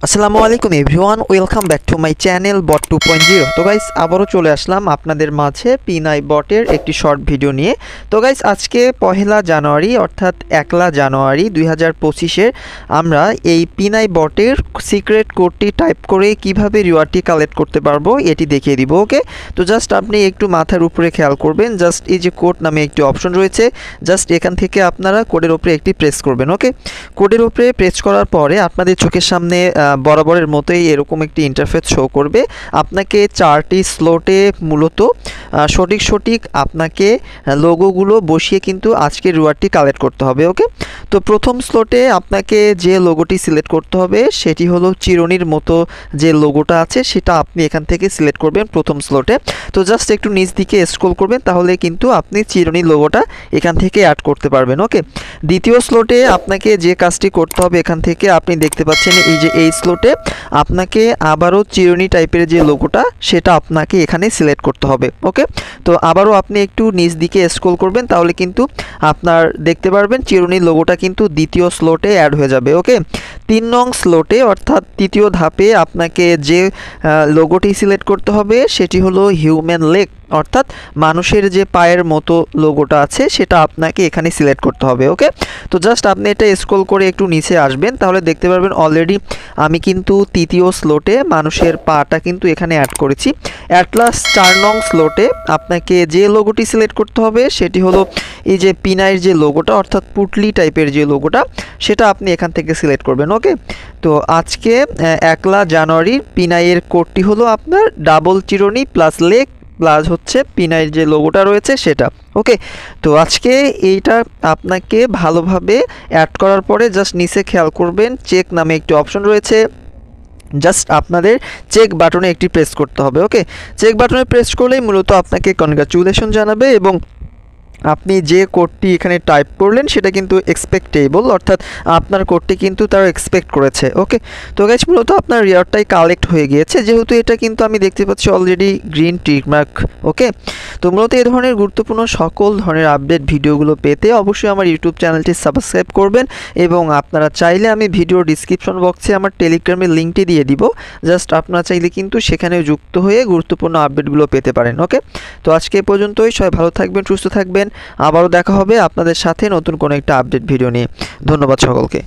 আসসালামু আলাইকুম everyone, welcome back to my channel bot 2.0। তো গাইস আবারও চলে আসলাম আপনাদের মাঝে পিনাই বটের একটি শর্ট ভিডিও নিয়ে। তো গাইস আজকে পহেলা জানুয়ারি অর্থাৎ 1লা জানুয়ারি 2025-এর আমরা এই পিনাই বটের সিক্রেট কোডটি টাইপ করে কিভাবে রিওয়ার্ডটি কালেক্ট করতে পারবো এটি দেখিয়ে দিব। ওকে, তো জাস্ট আপনি একটু মাথার উপরে খেয়াল করবেন, জাস্ট এই যে কোড নামে একটি অপশন রয়েছে, জাস্ট এখান থেকে আপনারা কোডের উপরে একটি প্রেস করবেন। ওকে, কোডের উপরে প্রেস করার পরে আপনাদের চোখের সামনে বরাবরের মতোই এরকম একটি ইন্টারফেস শো করবে। আপনাকে 4টি স্লটে মূলত সঠিক আপনাকে লোগোগুলো বসিয়ে কিন্তু আজকের রিওয়ার্ডটি কালেক্ট করতে হবে। ওকে, তো প্রথম স্লটে আপনাকে যে লোগোটি সিলেক্ট করতে হবে সেটি হলো চিরুনির মতো যে লোগোটা আছে সেটা আপনি এখান থেকে সিলেক্ট করবেন প্রথম স্লটে। তো জাস্ট একটু নিচ দিকে স্ক্রল করবেন, তাহলে কিন্তু আপনি চিরুনি লোগোটা এখান থেকে অ্যাড করতে পারবেন। ওকে, দ্বিতীয় স্লটে আপনাকে যে কাজটি করতে হবে, এখান থেকে আপনি দেখতে পাচ্ছেন এই যে এই স্লটে আপনাকে আবারও চিরুনি টাইপের যে লোগোটা সেটা আপনাকে এখানে সিলেক্ট করতে হবে। ওকে, তো আবারও আপনি একটু নিচ দিকে স্ক্রল করবেন, তাহলে কিন্তু আপনার দেখতে পারবেন চিরুনির লোগোটা কিন্তু দ্বিতীয় স্লটে অ্যাড হয়ে যাবে। ওকে, 3 নং স্লটে অর্থাৎ তৃতীয় ধাপে আপনাকে যে লোগোটি সিলেক্ট করতে হবে সেটি হলো হিউম্যান লেগ অর্থাৎ মানুষের যে পায়ের মতো লোগোটা আছে সেটা আপনাকে এখানে সিলেক্ট করতে হবে। ওকে, তো জাস্ট আপনি এটা স্ক্রল করে একটু নিচে আসবেন, তাহলে দেখতে পারবেন অলরেডি আমি কিন্তু তৃতীয় স্লটে মানুষের পাটা কিন্তু এখানে অ্যাড করেছি। অ্যাট লাস্ট 4 নং স্লটে আপনাকে যে লোগোটি সিলেক্ট করতে হবে সেটি হলো এই যে পিনাইয়ের যে লোগোটা অর্থাৎ পুটলি টাইপের যে লোগোটা সেটা আপনি এখান থেকে সিলেক্ট করবেন। ওকে, তো আজকে 1লা জানুয়ারির পিনাইয়ের কোডটি হলো আপনার ডাবল চিরুনি প্লাস লেগ প্লাস হচ্ছে পিনাইয়ের যে লোগোটা রয়েছে সেটা। ওকে, তো আজকে এইটা আপনাকে ভালোভাবে অ্যাড করার পরে জাস্ট নিচে খেয়াল করবেন চেক নামে একটি অপশন রয়েছে, জাস্ট আপনাদের চেক বাটনে একটি প্রেস করতে হবে। ওকে, চেক বাটনে প্রেস করলেই মূলত আপনাকে কনগ্রাচুলেশন জানাবে এবং আপনি যে কোডটি এখানে টাইপ করলেন সেটা কিন্তু এক্সপেক্টেবল অর্থাৎ আপনার কোডটি কিন্তু তারা এক্সপেক্ট করেছে। ওকে, তো গাইস মূলত আপনার রিওয়ার্ডটাই কালেক্ট হয়ে গিয়েছে, যেহেতু এটা কিন্তু আমি দেখতে পাচ্ছি অলরেডি গ্রিন টিক মার্ক। ওকে, তো মূলত এই ধরনের গুরুত্বপূর্ণ সকল ধরনের আপডেট ভিডিওগুলো পেতে অবশ্যই আমার ইউটিউব চ্যানেলটি সাবস্ক্রাইব করবেন এবং আপনারা চাইলে আমি ভিডিও ডিসক্রিপশন বক্সে আমার টেলিগ্রামের লিঙ্কটি দিয়ে দিব, জাস্ট আপনারা চাইলে কিন্তু সেখানে যুক্ত হয়ে গুরুত্বপূর্ণ আপডেটগুলো পেতে পারেন। ওকে, তো আজকে এ পর্যন্তই, সবাই ভালো থাকবেন, সুস্থ থাকবেন, আবারও দেখা হবে আপনাদের সাথে নতুন কোনো একটা আপডেট ভিডিও নিয়ে। ধন্যবাদ সকলকে।